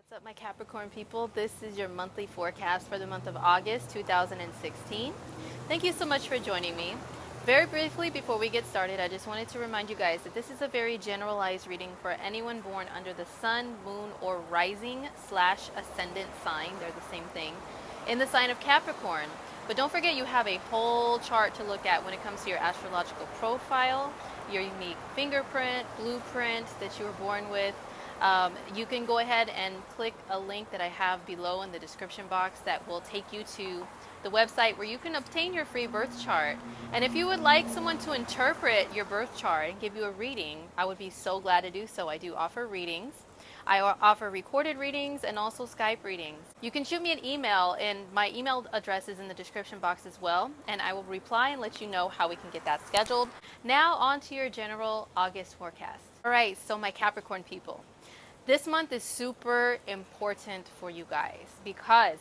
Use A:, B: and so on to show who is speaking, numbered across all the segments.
A: What's up, my Capricorn people? This is your monthly forecast for the month of August 2016. Thank you so much for joining me. Very briefly, before we get started, I just wanted to remind you guys that this is a very generalized reading for anyone born under the sun, moon, or rising / ascendant sign. They're the same thing. In the sign of Capricorn. But don't forget, you have a whole chart to look at when it comes to your astrological profile, your unique fingerprint, blueprint that you were born with. You can go ahead and click a link that I have below in the description box that will take you to the website where you can obtain your free birth chart. And if you would like someone to interpret your birth chart and give you a reading, I would be so glad to do so. I do offer readings. I offer recorded readings and also Skype readings. You can shoot me an email, and my email address is in the description box as well, and I will reply and let you know how we can get that scheduled. Now on to your general August forecast. All right, so my Capricorn people, this month is super important for you guys because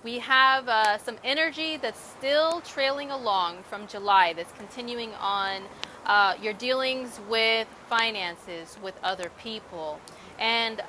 A: we have some energy that's still trailing along from July that's continuing on your dealings with finances, with other people. And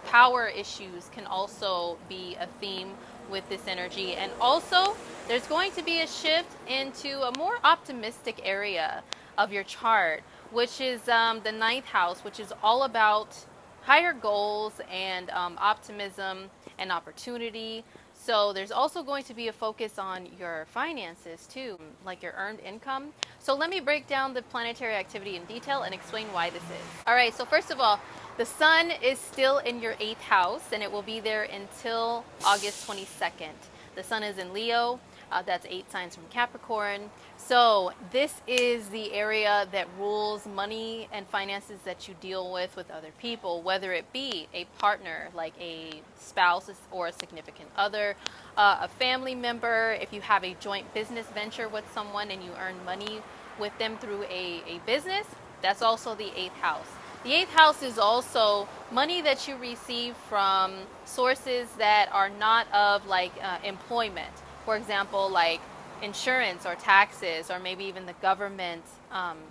A: power issues can also be a theme with this energy. And also, there's going to be a shift into a more optimistic area of your chart, which is the ninth house, which is all about higher goals and optimism and opportunity. So there's also going to be a focus on your finances too, like your earned income. So let me break down the planetary activity in detail and explain why this is. All right, so first of all, the sun is still in your 8th house, and it will be there until August 22nd. The sun is in Leo. That's 8 signs from Capricorn. So this is the area that rules money and finances that you deal with other people, whether it be a partner, like a spouse or a significant other, a family member, if you have a joint business venture with someone and you earn money with them through a business, that's also the 8th house. The 8th house is also money that you receive from sources that are not of like employment. For example, like insurance or taxes, or maybe even the government,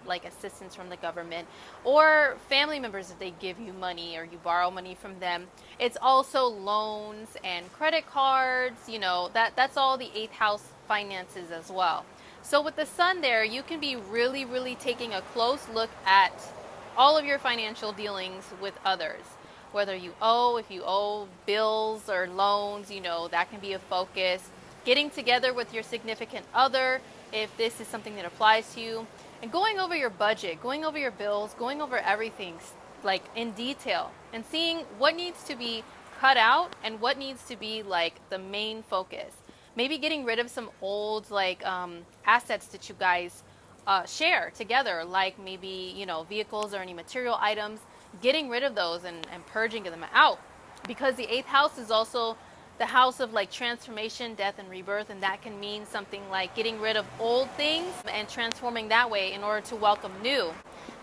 A: like assistance from the government, or family members that they give you money or you borrow money from them. It's also loans and credit cards, you know, that's all the 8th house finances as well. So with the sun there, you can be really taking a close look at all of your financial dealings with others. Whether you owe, if you owe bills or loans, you know, that can be a focus. Getting together with your significant other, if this is something that applies to you, and going over your budget, going over your bills, going over everything like in detail, and seeing what needs to be cut out and what needs to be like the main focus. Maybe getting rid of some old like assets that you guys share together, like maybe, you know, vehicles or any material items, getting rid of those and purging them out, because the 8th house is also the house of like transformation, death, and rebirth, and that can mean something like getting rid of old things and transforming that way in order to welcome new.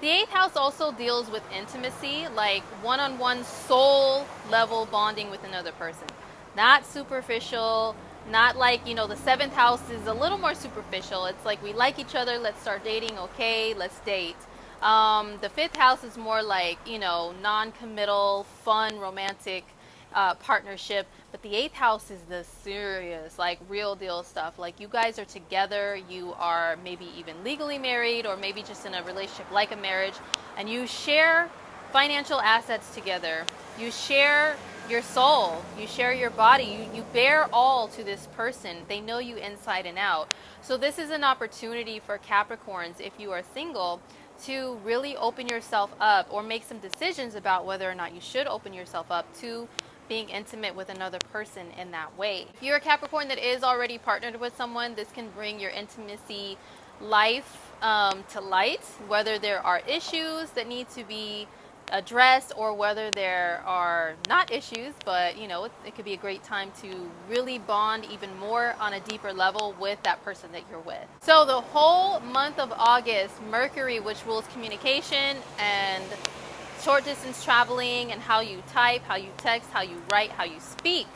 A: The 8th house also deals with intimacy, like one-on-one soul level bonding with another person. Not superficial, not like, you know, the 7th house is a little more superficial. It's like we like each other, let's start dating, okay, let's date. The 5th house is more like, you know, non-committal, fun, romantic partnership. But the 8th house is the serious, like real deal stuff. Like you guys are together, you are maybe even legally married, or maybe just in a relationship like a marriage, and you share financial assets together. You share your soul, you share your body, you bear all to this person. They know you inside and out. So this is an opportunity for Capricorns, if you are single, to really open yourself up or make some decisions about whether or not you should open yourself up to being intimate with another person in that way. If you're a Capricorn that is already partnered with someone, this can bring your intimacy life to light, whether there are issues that need to be addressed or whether there are not issues, but you know, it could be a great time to really bond even more on a deeper level with that person that you're with. So the whole month of August, Mercury, which rules communication and short distance traveling and how you type, how you text, how you write, how you speak,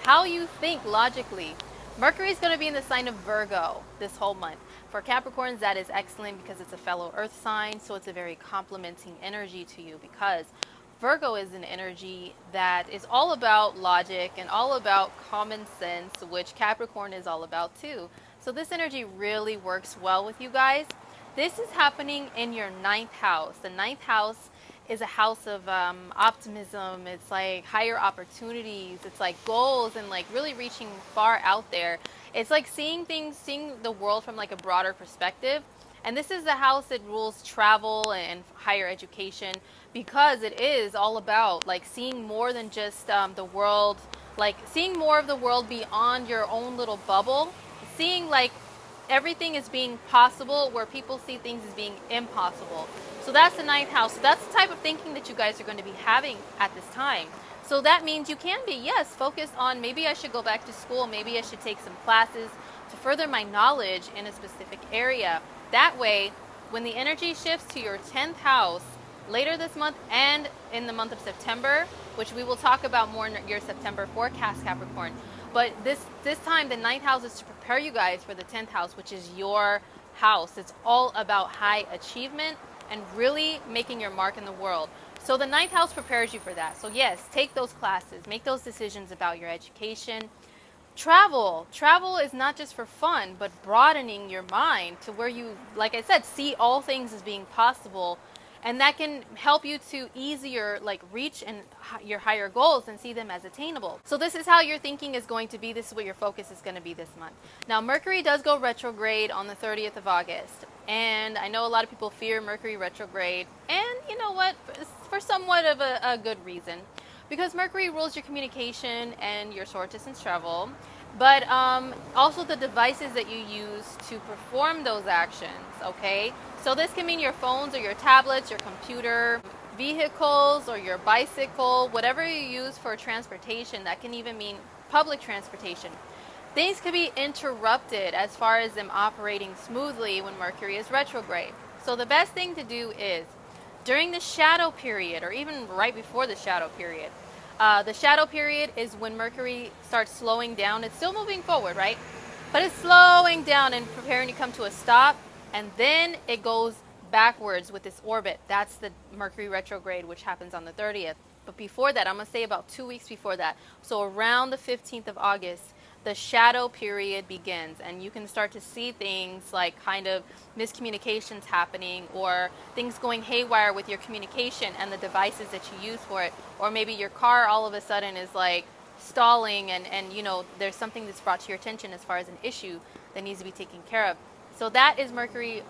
A: how you think logically. Mercury is going to be in the sign of Virgo this whole month. For Capricorns, that is excellent because it's a fellow earth sign, so it's a very complementing energy to you, because Virgo is an energy that is all about logic and all about common sense, which Capricorn is all about too. So this energy really works well with you guys. This is happening in your ninth house. The ninth house is a house of optimism. It's like higher opportunities. It's like goals and like really reaching far out there. It's like seeing things, seeing the world from like a broader perspective. And this is the house that rules travel and higher education, because it is all about like seeing more than just the world, like seeing more of the world beyond your own little bubble, seeing like everything is being possible where people see things as being impossible. So that's the ninth house. So that's the type of thinking that you guys are going to be having at this time. So that means you can be, yes, focused on maybe I should go back to school, maybe I should take some classes to further my knowledge in a specific area. That way, when the energy shifts to your 10th house later this month and in the month of September, which we will talk about more in your September forecast, Capricorn. But this time, the ninth house is to prepare you guys for the 10th house, which is your house. It's all about high achievement and really making your mark in the world. So the ninth house prepares you for that. So yes, take those classes, make those decisions about your education. Travel is not just for fun, but broadening your mind to where you, like I said, see all things as being possible, and that can help you to easier like reach and your higher goals and see them as attainable. So this is how your thinking is going to be. This is what your focus is going to be this month. Now Mercury does go retrograde on the 30th of August, and I know a lot of people fear Mercury retrograde, and you know what, for somewhat of a good reason. Because Mercury rules your communication and your short distance travel, but also the devices that you use to perform those actions, okay? So this can mean your phones or your tablets, your computer, vehicles or your bicycle, whatever you use for transportation. That can even mean public transportation. Things could be interrupted as far as them operating smoothly when Mercury is retrograde. So the best thing to do is during the shadow period, or even right before the shadow period. The shadow period is when Mercury starts slowing down. It's still moving forward, right? But it's slowing down and preparing to come to a stop. And then it goes backwards with this orbit. That's the Mercury retrograde, which happens on the 30th. But before that, I'm going to say about 2 weeks before that. So around the 15th of August, the shadow period begins, and you can start to see things like kind of miscommunications happening, or things going haywire with your communication and the devices that you use for it. Or maybe your car all of a sudden is like stalling, and you know, there's something that's brought to your attention as far as an issue that needs to be taken care of. So that is Mercury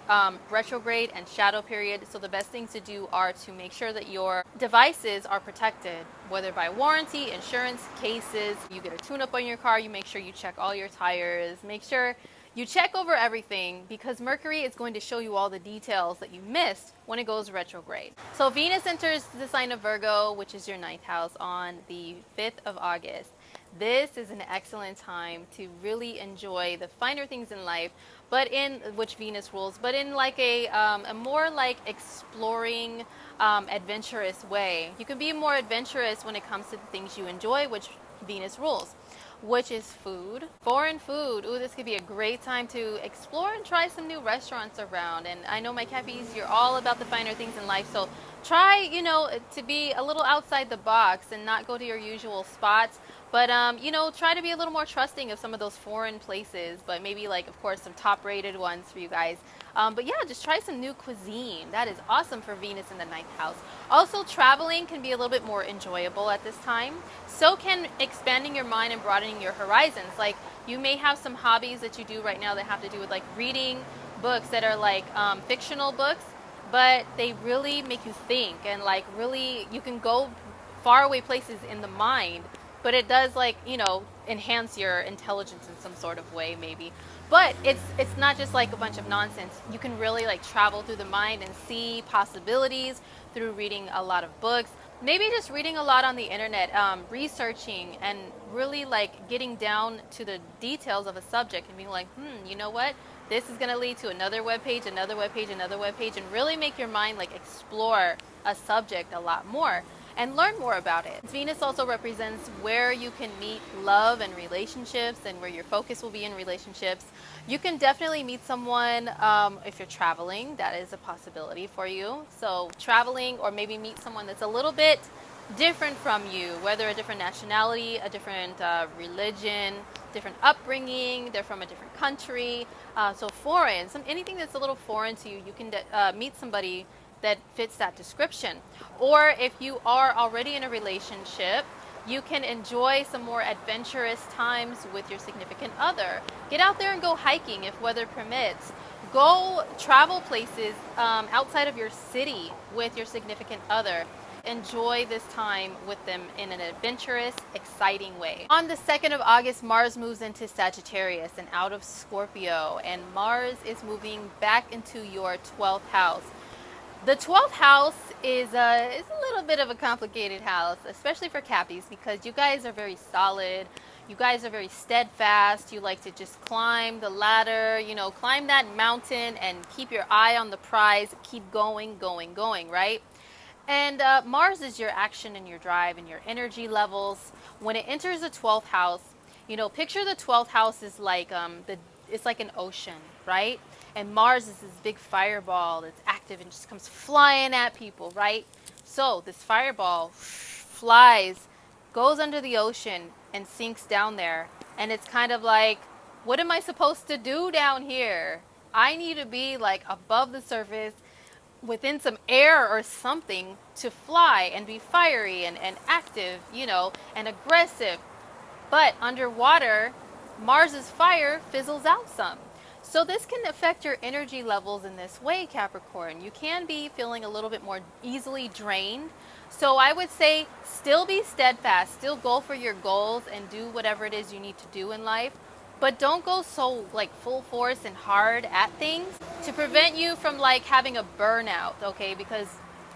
A: retrograde and shadow period. So the best things to do are to make sure that your devices are protected, whether by warranty, insurance, cases. You get a tune-up on your car, you make sure you check all your tires, make sure you check over everything, because Mercury is going to show you all the details that you missed when it goes retrograde. So Venus enters the sign of Virgo, which is your ninth house, on the 5th of August. This is an excellent time to really enjoy the finer things in life, but in which Venus rules, but in like a more like exploring, adventurous way. You can be more adventurous when it comes to the things you enjoy, which Venus rules, which is food, foreign food. Ooh, this could be a great time to explore and try some new restaurants around. And I know my Cappies, you're all about the finer things in life, so try, you know, to be a little outside the box and not go to your usual spots. But, you know, try to be a little more trusting of some of those foreign places, but maybe like, of course, some top rated ones for you guys. But yeah, just try some new cuisine. That is awesome for Venus in the ninth house. Also, traveling can be a little bit more enjoyable at this time. So can expanding your mind and broadening your horizons. Like, you may have some hobbies that you do right now that have to do with like reading books that are like fictional books, but they really make you think, and like really you can go far away places in the mind. But it does, like, you know, enhance your intelligence in some sort of way, maybe. But it's not just like a bunch of nonsense. You can really like travel through the mind and see possibilities through reading a lot of books. Maybe just reading a lot on the internet, researching, and really like getting down to the details of a subject and being like, you know what? This is going to lead to another webpage, another webpage, another webpage, and really make your mind like explore a subject a lot more. and learn more about it. Venus also represents where you can meet love and relationships, and where your focus will be in relationships. You can definitely meet someone if you're traveling. That is a possibility for you. So traveling, or maybe meet someone that's a little bit different from you, whether a different nationality, a different religion, different upbringing, they're from a different country, so foreign, anything that's a little foreign to you, you can meet somebody that fits that description. Or if you are already in a relationship, you can enjoy some more adventurous times with your significant other. Get out there and go hiking if weather permits. Go travel places outside of your city with your significant other. Enjoy this time with them in an adventurous, exciting way. On the 2nd of August, Mars moves into Sagittarius and out of Scorpio, and Mars is moving back into your 12th house. The 12th house is a little bit of a complicated house, especially for Cappies, because you guys are very solid. You guys are very steadfast. You like to just climb the ladder, you know, climb that mountain and keep your eye on the prize, keep going, right? And Mars is your action and your drive and your energy levels. When it enters the 12th house, you know, picture the 12th house is like it's like an ocean, right? And Mars is this big fireball that's active and just comes flying at people, right? So this fireball flies, goes under the ocean and sinks down there. And it's kind of like, what am I supposed to do down here? I need to be like above the surface, within some air or something, to fly and be fiery and active, you know, and aggressive. But underwater, Mars's fire fizzles out some. So this can affect your energy levels in this way, Capricorn. You can be feeling a little bit more easily drained. So I would say still be steadfast, still go for your goals and do whatever it is you need to do in life. But don't go so like full force and hard at things to prevent you from like having a burnout, okay? Because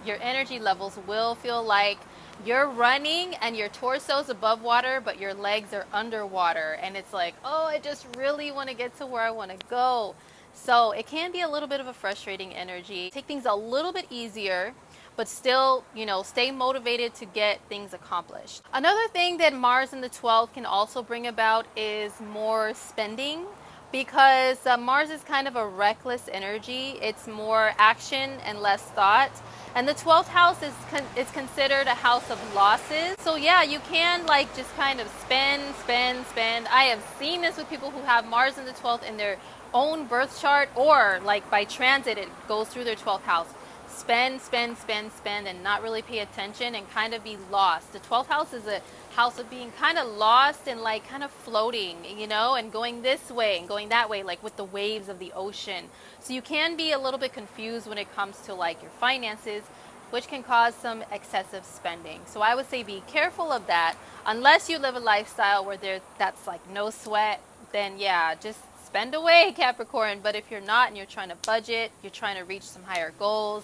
A: your energy levels will feel like you're running and your torso's above water, but your legs are underwater. And it's like, oh, I just really want to get to where I want to go. So it can be a little bit of a frustrating energy. Take things a little bit easier, but still, you know, stay motivated to get things accomplished. Another thing that Mars in the 12th can also bring about is more spending, because Mars is kind of a reckless energy. It's more action and less thought. And the 12th house is considered a house of losses. So yeah, you can like just kind of spend. I have seen this with people who have Mars in the 12th in their own birth chart, or like by transit, it goes through their 12th house. Spend, and not really pay attention and kind of be lost. The 12th house is a house of being kind of lost and like kind of floating, you know, and going this way and going that way, like with the waves of the ocean. So you can be a little bit confused when it comes to like your finances, which can cause some excessive spending. So I would say be careful of that. Unless you live a lifestyle where that's like no sweat, then yeah, just spend away, Capricorn. But if you're not and you're trying to budget, you're trying to reach some higher goals,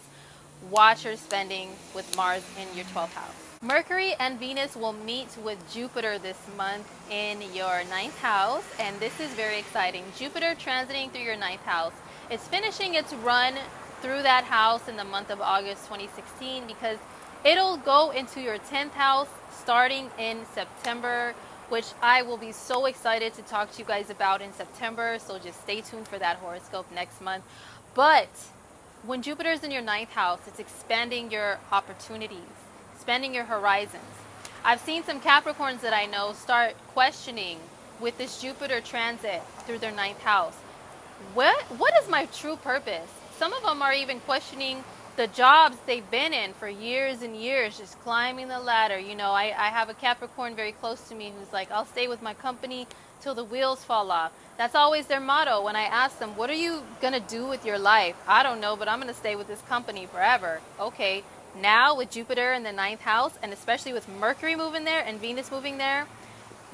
A: watch your spending with Mars in your 12th house. Mercury and Venus will meet with Jupiter this month in your 9th house, and this is very exciting. Jupiter transiting through your 9th house. It's finishing its run through that house in the month of August 2016, because it'll go into your 10th house starting in September, which I will be so excited to talk to you guys about in September. So just stay tuned for that horoscope next month. But when Jupiter's in your 9th house, it's expanding your opportunities, expanding your horizons. I've seen some Capricorns that I know start questioning with this Jupiter transit through their 9th house. What is my true purpose? Some of them are even questioning the jobs they've been in for years and years, just climbing the ladder. You know, I have a Capricorn very close to me who's like, I'll stay with my company till the wheels fall off. That's always their motto. When I ask them, what are you going to do with your life? I don't know, but I'm going to stay with this company forever. Okay, now with Jupiter in the 9th house, and especially with Mercury moving there and Venus moving there,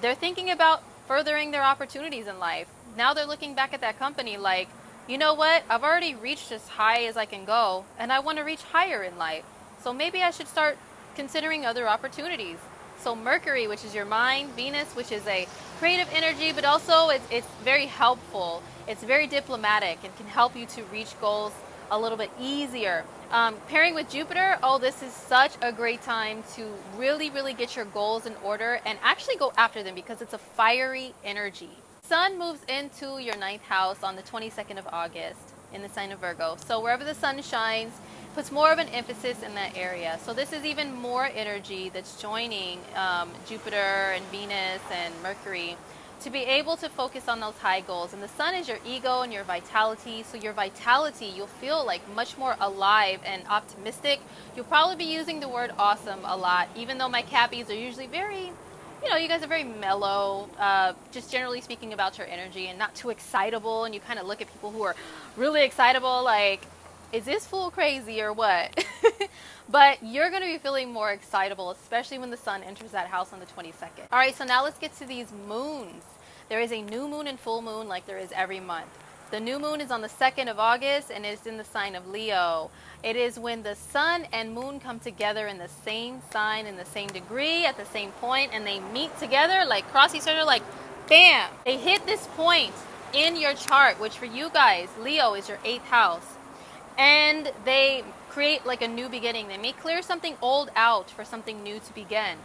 A: they're thinking about furthering their opportunities in life. Now they're looking back at that company like, you know what? I've already reached as high as I can go, and I want to reach higher in life. So maybe I should start considering other opportunities. So Mercury, which is your mind, Venus, which is a creative energy, but also it's very helpful. It's very diplomatic and can help you to reach goals a little bit easier. Pairing with Jupiter, oh, this is such a great time to really, really get your goals in order and actually go after them because it's a fiery energy. Sun moves into your ninth house on the 22nd of August in the sign of Virgo. So wherever the sun shines, puts more of an emphasis in that area. So this is even more energy that's joining Jupiter and Venus and Mercury to be able to focus on those high goals. And the sun is your ego and your vitality. So your vitality, you'll feel like much more alive and optimistic. You'll probably be using the word awesome a lot, even though my Cappies are usually very, you guys are very mellow, just generally speaking about your energy and not too excitable. And you kind of look at people who are really excitable like, is this fool crazy or what? But you're going to be feeling more excitable, especially when the sun enters that house on the 22nd. All right, so now let's get to these moons. There is a new moon and full moon like there is every month. The new moon is on the 2nd of August and it's in the sign of Leo. It is when the sun and moon come together in the same sign, in the same degree, at the same point, and they meet together, like cross each other, like bam! They hit this point in your chart, which for you guys, Leo is your 8th house. And they create like a new beginning. They may clear something old out for something new to begin.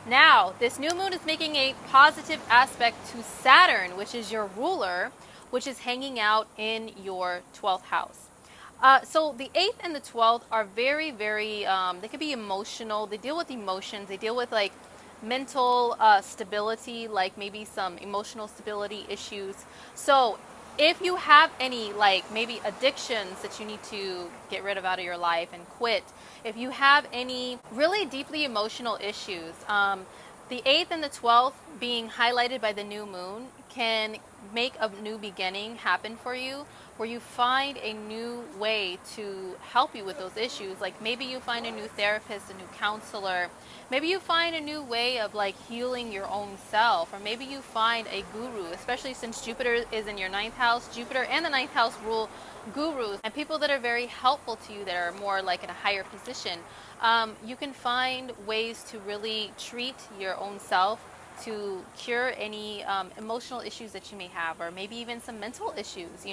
A: Now, this new moon is making a positive aspect to Saturn, which is your ruler, which is hanging out in your 12th house. So the 8th and the 12th are very, very, they can be emotional. They deal with emotions. They deal with like mental stability, like maybe some emotional stability issues. So if you have any like maybe addictions that you need to get rid of out of your life and quit, if you have any really deeply emotional issues, the 8th and the 12th being highlighted by the new moon can make a new beginning happen for you, where you find a new way to help you with those issues. Like maybe you find a new therapist, a new counselor. Maybe you find a new way of like healing your own self, or maybe you find a guru, especially since Jupiter is in your 9th house. Jupiter and the 9th house rule gurus and people that are very helpful to you, that are more like in a higher position. You can find ways to really treat your own self, to cure any emotional issues that you may have, or maybe even some mental issues.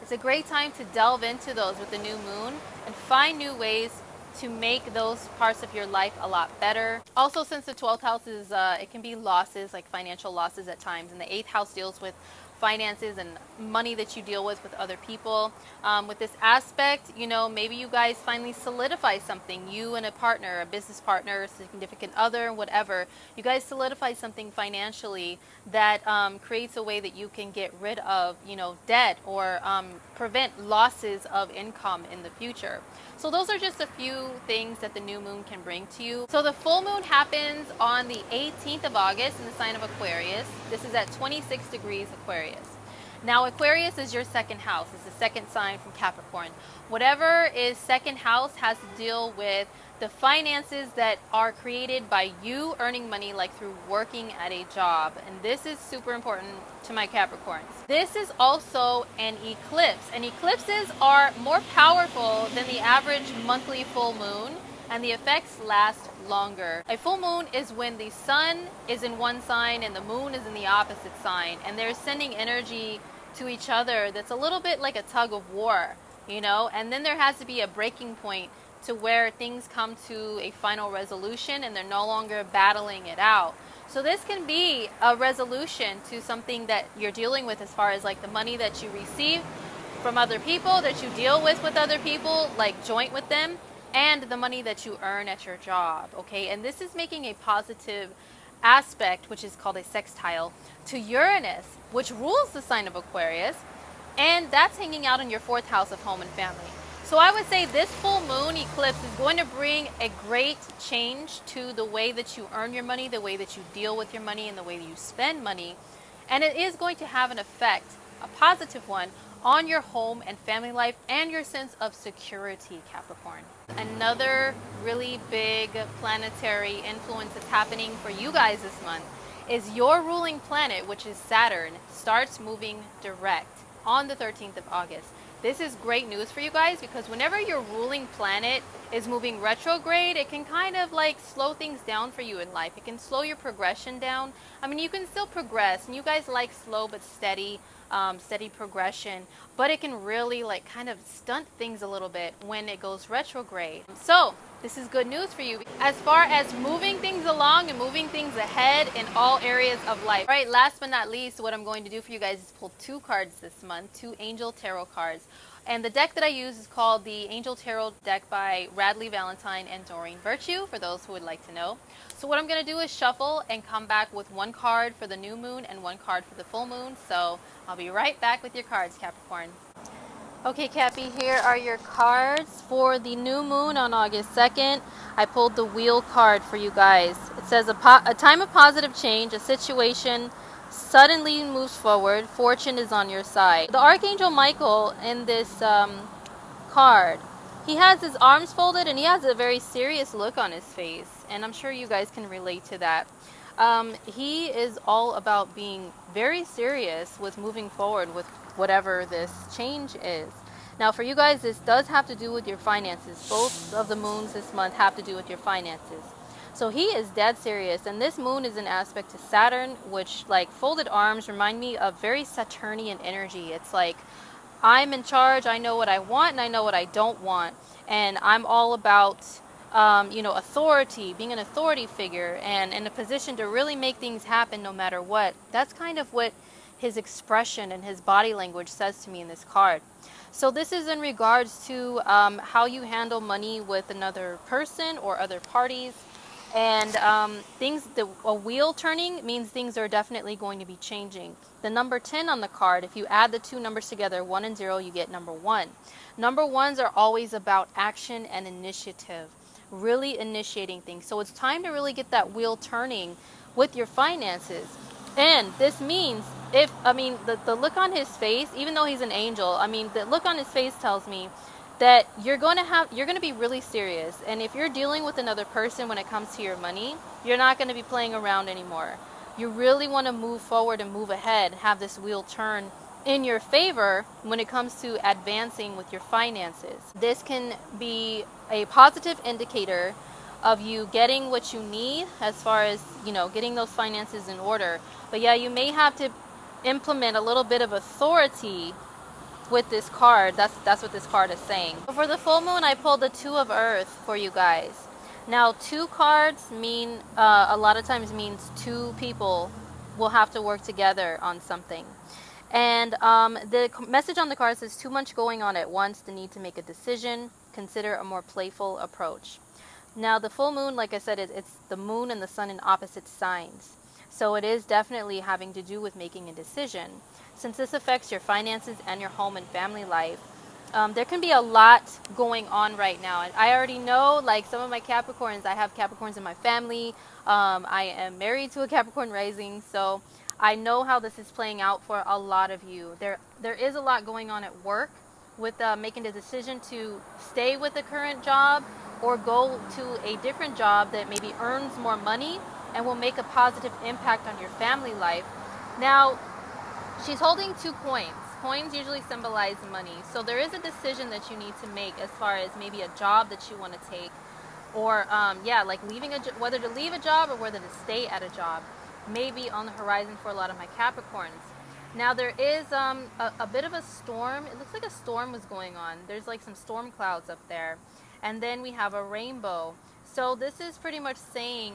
A: It's a great time to delve into those with the new moon and find new ways to make those parts of your life a lot better. Also, since the 12th house is, it can be losses, like financial losses at times, and the 8th house deals with finances and money that you deal with other people. With this aspect, maybe you guys finally solidify something, you and a partner, a business partner, a significant other, whatever. You guys solidify something financially that creates a way that you can get rid of, debt, or prevent losses of income in the future. So those are just a few things that the new moon can bring to you. So the full moon happens on the 18th of August in the sign of Aquarius. This is at 26 degrees Aquarius. Now Aquarius is your 2nd house. It's the 2nd sign from Capricorn. Whatever is 2nd house has to deal with the finances that are created by you earning money, like through working at a job. And this is super important to my Capricorns. This is also an eclipse, and eclipses are more powerful than the average monthly full moon, and the effects last longer. A full moon is when the sun is in one sign and the moon is in the opposite sign, and they're sending energy to each other that's a little bit like a tug of war, and then there has to be a breaking point to where things come to a final resolution and they're no longer battling it out. So this can be a resolution to something that you're dealing with, as far as like the money that you receive from other people, that you deal with other people, like joint with them, and the money that you earn at your job, okay? And this is making a positive aspect, which is called a sextile, to Uranus, which rules the sign of Aquarius, and that's hanging out in your 4th house of home and family. So I would say this full moon eclipse is going to bring a great change to the way that you earn your money, the way that you deal with your money, and the way that you spend money. And it is going to have an effect, a positive one, on your home and family life and your sense of security, Capricorn. Another really big planetary influence that's happening for you guys this month is your ruling planet, which is Saturn, starts moving direct on the 13th of August. This is great news for you guys, because whenever your ruling planet is moving retrograde, it can kind of like slow things down for you in life. It can slow your progression down. I mean, you can still progress, and you guys like slow but steady steady progression, but it can really like kind of stunt things a little bit when it goes retrograde. So this is good news for you as far as moving things along and moving things ahead in all areas of life. All right, last but not least, what I'm going to do for you guys is pull 2 cards this month, 2 Angel Tarot cards. And the deck that I use is called the Angel Tarot deck by Radley Valentine and Doreen Virtue, for those who would like to know. So what I'm going to do is shuffle and come back with 1 card for the new moon and 1 card for the full moon. So I'll be right back with your cards, Capricorn. Okay, Cappy, here are your cards for the new moon on August 2nd. I pulled the wheel card for you guys. It says a time of positive change, a situation suddenly moves forward, fortune is on your side. The Archangel Michael in this card, he has his arms folded and he has a very serious look on his face, and I'm sure you guys can relate to that. He is all about being very serious with moving forward with whatever this change is. Now for you guys, this does have to do with your finances. Both of the moons this month have to do with your finances. So he is dead serious, and this moon is an aspect to Saturn, which, like, folded arms remind me of very Saturnian energy. It's like, I'm in charge, I know what I want and I know what I don't want, and I'm all about authority, being an authority figure and in a position to really make things happen no matter what. That's kind of what his expression and his body language says to me in this card. So this is in regards to how you handle money with another person or other parties. And a wheel turning means things are definitely going to be changing. The number 10 on the card, if you add the 2 numbers together, 1 and 0, you get number 1. Number 1s are always about action and initiative, really initiating things. So it's time to really get that wheel turning with your finances. And this means, the look on his face, even though he's an angel, the look on his face tells me that you're going to be really serious. And if you're dealing with another person when it comes to your money, you're not going to be playing around anymore. You really want to move forward and move ahead, have this wheel turn in your favor when it comes to advancing with your finances. This can be a positive indicator of you getting what you need as far as, getting those finances in order. But yeah, you may have to implement a little bit of authority with this card. That's what this card is saying. For the full moon, I pulled the 2 of Earth for you guys. Now 2 cards mean a lot of times means 2 people will have to work together on something. And the message on the card says too much going on at once, the need to make a decision, consider a more playful approach. Now the full moon, like I said, it's the moon and the sun in opposite signs. So it is definitely having to do with making a decision. Since this affects your finances and your home and family life, there can be a lot going on right now. And I already know, like some of my Capricorns, I have Capricorns in my family. I am married to a Capricorn rising, so I know how this is playing out for a lot of you. There is a lot going on at work with making the decision to stay with the current job or go to a different job that maybe earns more money and will make a positive impact on your family life. Now, she's holding 2 coins. Coins usually symbolize money. So there is a decision that you need to make as far as maybe a job that you want to take, or like whether to leave a job or whether to stay at a job, maybe on the horizon for a lot of my Capricorns. Now there is a bit of a storm. It looks like a storm was going on. There's like some storm clouds up there. And then we have a rainbow. So this is pretty much saying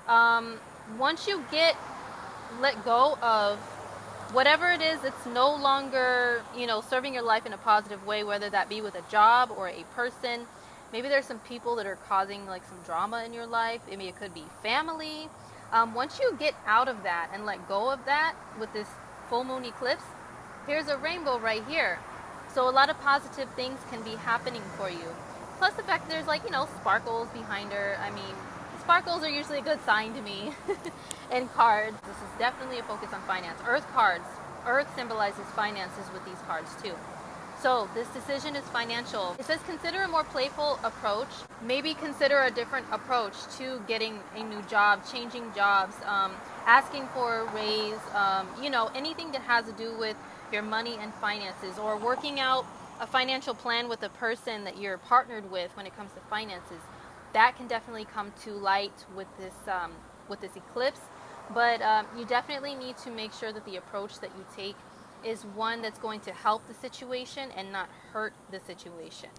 A: once you let go of whatever it is that's no longer, serving your life in a positive way, whether that be with a job or a person. Maybe there's some people that are causing like some drama in your life. Maybe it could be family. Once you get out of that and let go of that with this full moon eclipse, here's a rainbow right here. So a lot of positive things can be happening for you. Plus the fact there's sparkles behind her. Sparkles are usually a good sign to me. And cards, this is definitely a focus on finance. Earth cards, Earth symbolizes finances with these cards too. So this decision is financial. It says consider a more playful approach. Maybe consider a different approach to getting a new job, changing jobs, asking for a raise, anything that has to do with your money and finances, or working out a financial plan with a person that you're partnered with when it comes to finances. That can definitely come to light with this eclipse. But you definitely need to make sure that the approach that you take is one that's going to help the situation and not hurt the situation.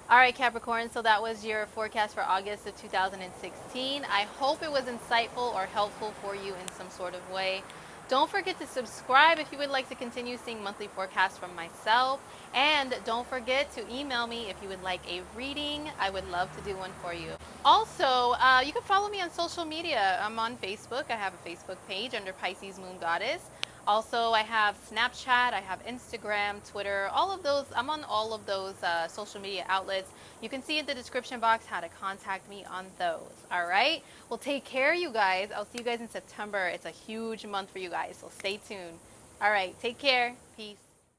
A: All right, Capricorn, so that was your forecast for August of 2016. I hope it was insightful or helpful for you in some sort of way. Don't forget to subscribe if you would like to continue seeing monthly forecasts from myself. And don't forget to email me if you would like a reading. I would love to do one for you. Also, you can follow me on social media. I'm on Facebook. I have a Facebook page under Pisces Moon Goddess. Also, I have Snapchat, I have Instagram, Twitter, all of those. I'm on all of those social media outlets. You can see in the description box how to contact me on those. All right? Well, take care, you guys. I'll see you guys in September. It's a huge month for you guys, so stay tuned. All right, take care. Peace.